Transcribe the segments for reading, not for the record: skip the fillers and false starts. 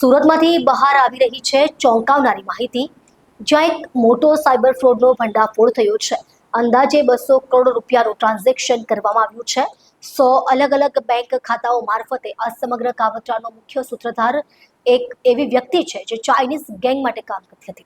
સુરતમાંથી બહાર આવી રહી છે ચોંકાવનારી માહિતી, જ્યાં એક મોટો સાયબર ફ્રોડનો ભંડાફોડ થયો છે. અંદાજે 200 કરોડ રૂપિયાનું ટ્રાન્ઝેક્શન કરવામાં આવ્યું છે. 100 અલગ અલગ બેંક ખાતાઓ મારફતે આ સમગ્ર કાવતરાનો મુખ્ય સૂત્રધાર એક એવી વ્યક્તિ છે જે ચાઇનીઝ ગેંગ માટે કામ કરતી હતી.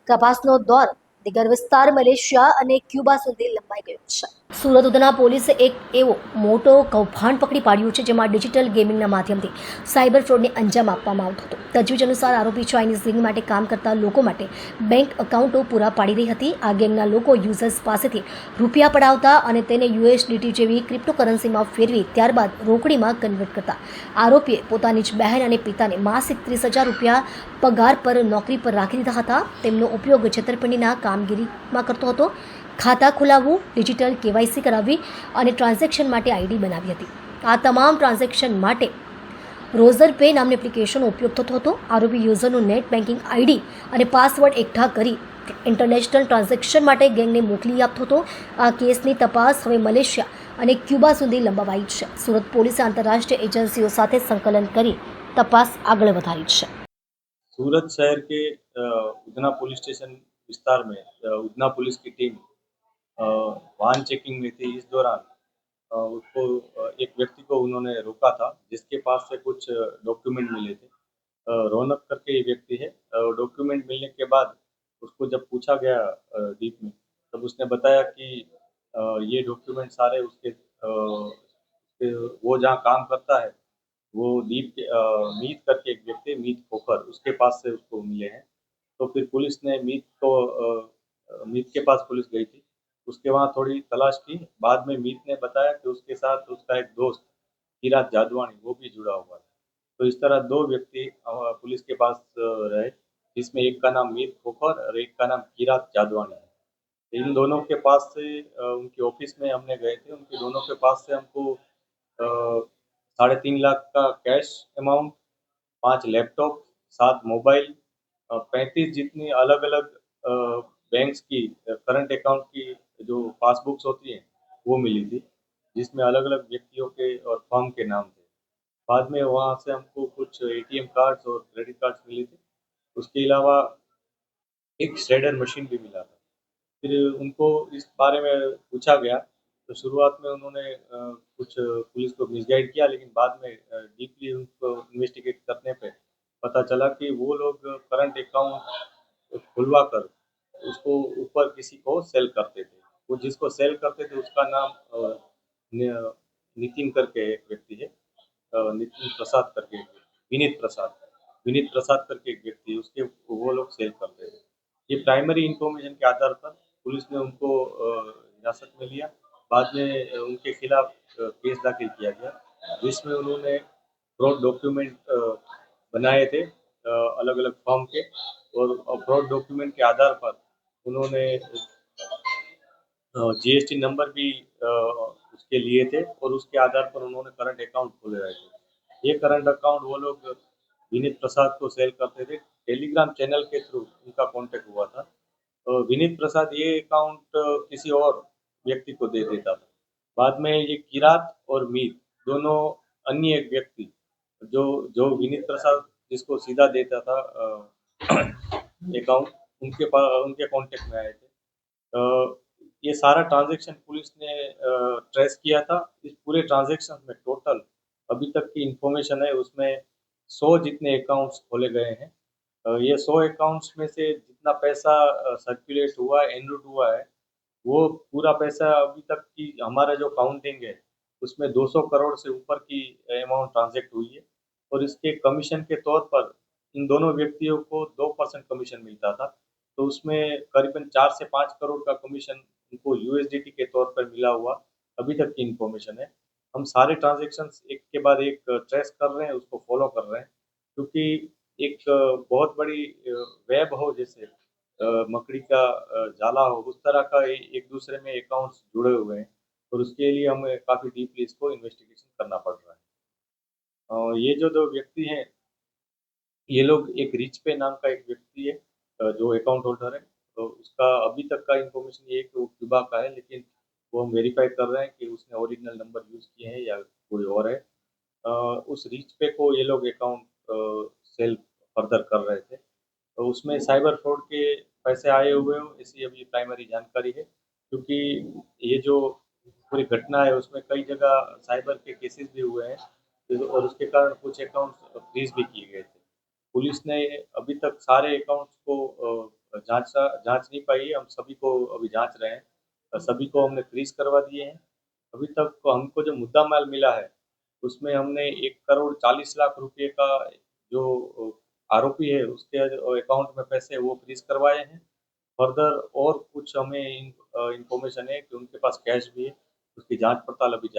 તપાસનો દોર દિગર વિસ્તાર મલેશિયા અને ક્યુબા સુધી લંબાઈ ગયો છે. સુરત ઉધના પોલીસે એક એવો મોટો કૌભાંડ પકડી પાડ્યું છે જેમાં ડિજિટલ ગેમિંગના માધ્યમથી સાયબર ફ્રોડને અંજામ આપવામાં આવતો હતો. તજવીજ અનુસાર આરોપી ચાઇનીઝ ગેંગ માટે કામ કરતા લોકો માટે બેંક એકાઉન્ટો પૂરા પાડી રહી હતી. આ ગેંગના લોકો યુઝર્સ પાસેથી રૂપિયા પડાવતા અને તેને યુએસડીટી જેવી ક્રિપ્ટોકરન્સીમાં ફેરવી ત્યારબાદ રોકડીમાં કન્વર્ટ કરતા. આરોપીએ પોતાની જ બહેન અને પિતાને માસિક 30,000 રૂપિયા પગાર પર નોકરી પર રાખી દીધા હતા. તેમનો ઉપયોગ છેતરપિંડીના કામગીરીમાં કરતો હતો. ખાતા ખોલાવવું, ડિજિટલ કેવાયસી કરાવવી અને ટ્રાન્ઝેક્શન માટે આઈડી બનાવી હતી. આ તમામ ટ્રાન્ઝેક્શન માટે રોઝર પે નામની એપ્લિકેશનનો ઉપયોગ થતો હતો. આરોપી યુઝરનું નેટ બેન્કિંગ આઈડી અને પાસવર્ડ એકઠા કરી ઇન્ટરનેશનલ ટ્રાન્ઝેક્શન માટે ગેંગને મોકલી આપતો હતો. આ કેસની તપાસ હવે મલેશિયા અને ક્યુબા સુધી લંબાવાઈ છે. સુરત પોલીસે આંતરરાષ્ટ્રીય એજન્સીઓ સાથે સંકલન કરી તપાસ આગળ વધારી છે. सूरत शहर के उधना पुलिस स्टेशन विस्तार में उधना पुलिस की टीम वाहन चेकिंग में थी। इस दौरान उसको एक व्यक्ति को उन्होंने रोका था जिसके पास से कुछ डॉक्यूमेंट मिले थे। रौनक करके ये व्यक्ति है। डॉक्यूमेंट मिलने के बाद उसको जब पूछा गया डीप में, तब उसने बताया कि ये डॉक्यूमेंट सारे वो जहाँ काम करता है वो मीत करके एक व्यक्ति है, मीत खोखर, उसके पास से उसको मिले हैं। तो फिर पुलिस ने मीत के पास पुलिस गई थी। उसके वहाँ थोड़ी तलाश की। बाद में मीत ने बताया कि उसके साथ उसका एक दोस्त किरात जादवानी वो भी जुड़ा हुआ है। तो इस तरह दो व्यक्ति पुलिस के पास रहे, जिसमें एक का नाम मीत खोखर और एक का नाम किरात जादवानी है। इन दोनों के पास से उनके ऑफिस में हमने गए थे। उनके दोनों के पास से हमको 3.5 लाख का कैश अमाउंट, 5 लैपटॉप, 7 मोबाइल, 35 जितनी अलग अलग बैंक्स की करंट अकाउंट की जो पासबुक्स होती हैं वो मिली थी, जिसमें अलग अलग व्यक्तियों के और फर्म के नाम थे। बाद में वहाँ से हमको कुछ एटीएम कार्ड्स और क्रेडिट कार्ड्स मिले थे। उसके अलावा एक श्रेडर मशीन भी मिला था। फिर उनको इस बारे में पूछा गया तो शुरुआत में उन्होंने कुछ पुलिस को मिसगाइड किया, लेकिन बाद में डीपली उनको इन्वेस्टिगेट करने पे पता चला कि वो लोग करंट अकाउंट खुलवा कर उसको ऊपर किसी को सेल करते थे। वो जिसको सेल करते थे उसका नाम नितिन करके एक व्यक्ति है, नितिन प्रसाद करके विनीत प्रसाद करके एक व्यक्ति है, उसके वो लोग सेल करते थे। ये प्राइमरी इंफॉर्मेशन के आधार पर पुलिस ने उनको हिरासत में लिया। बाद में उनके खिलाफ केस दाखिल किया गया, जिसमें उन्होंने फ्रॉड डॉक्यूमेंट बनाए थे अलग अलग फर्म के, और फ्रॉड डॉक्यूमेंट के आधार पर उन्होंने जीएसटी नंबर भी उसके लिए थे, और उसके आधार पर उन्होंने करंट अकाउंट खोले रहे थे। ये करंट अकाउंट वो लोग विनीत प्रसाद को सेल करते थे। टेलीग्राम चैनल के थ्रू उनका कांटेक्ट हुआ था। विनीत प्रसाद ये अकाउंट किसी और व्यक्ति को दे देता था। बाद में ये किरात और मीत दोनों अन्य एक व्यक्ति जो जो विनीत प्रसाद जिसको सीधा देता था अकाउंट, उनके कांटेक्ट में आए थे। ये सारा ट्रांजैक्शन पुलिस ने ट्रेस किया था। इस पूरे ट्रांजैक्शन में टोटल अभी तक की इंफॉर्मेशन है उसमें 100 जितने अकाउंट्स खोले गए हैं। ये 100 अकाउंट्स में से जितना पैसा सर्कुलेट हुआ है, एनरूट हुआ है, वो पूरा पैसा अभी तक की हमारा जो काउंटिंग है उसमें 200 करोड़ से ऊपर की अमाउंट ट्रांजैक्ट हुई है। और इसके कमीशन के तौर पर इन दोनों व्यक्तियों को 2% कमीशन मिलता था। तो उसमें करीबन 4 से 5 करोड़ का कमीशन उनको यूएसडीटी के तौर पर मिला हुआ अभी तक की इंफॉर्मेशन है। हम सारे ट्रांजैक्शंस एक के बाद एक ट्रेस कर रहे हैं, उसको फॉलो कर रहे हैं, क्योंकि एक बहुत बड़ी वेब हो, जैसे मकड़ी का जाला हो, उस तरह का एक दूसरे में अकाउंट्स जुड़े हुए हैं, और उसके लिए हमें काफ़ी डीपली इसको इन्वेस्टिगेशन करना पड़ रहा है। ये जो दो व्यक्ति हैं, ये लोग एक रिच पे नाम का एक व्यक्ति है जो अकाउंट होल्डर है। तो उसका अभी तक का इन्फॉर्मेशन ये है कि वो क्यूबा का है, लेकिन वो हम वेरीफाई कर रहे हैं कि उसने ओरिजिनल नंबर यूज़ किए हैं या कोई और है। उस रिच पे को ये लोग अकाउंट सेल फर्दर कर रहे थे, तो उसमें साइबर फ्रॉड के पैसे आए हुए हो ऐसी अभी प्राइमरी जानकारी है, क्योंकि ये जो पूरी घटना है उसमें कई जगह साइबर के केसेस भी हुए हैं, और उसके कारण कुछ अकाउंट्स फ्रीज भी किए गए थे। पुलिस ने अभी तक सारे अकाउंट्स को जांच नहीं पाई है, हम सभी को अभी जांच रहे हैं, सभी को हमने फ्रीज करवा दिए हैं। अभी तक हमको जो मुद्दा माल मिला है उसमें हमने 1,40,00,000 रुपए का जो आरोपी है उसके अकाउंट में पैसे वो फ्रीज करवाए हैं। फर्दर और कुछ हमें इंफॉर्मेशन है कि उनके पास कैश भी है, उसकी जांच पड़ताल अभी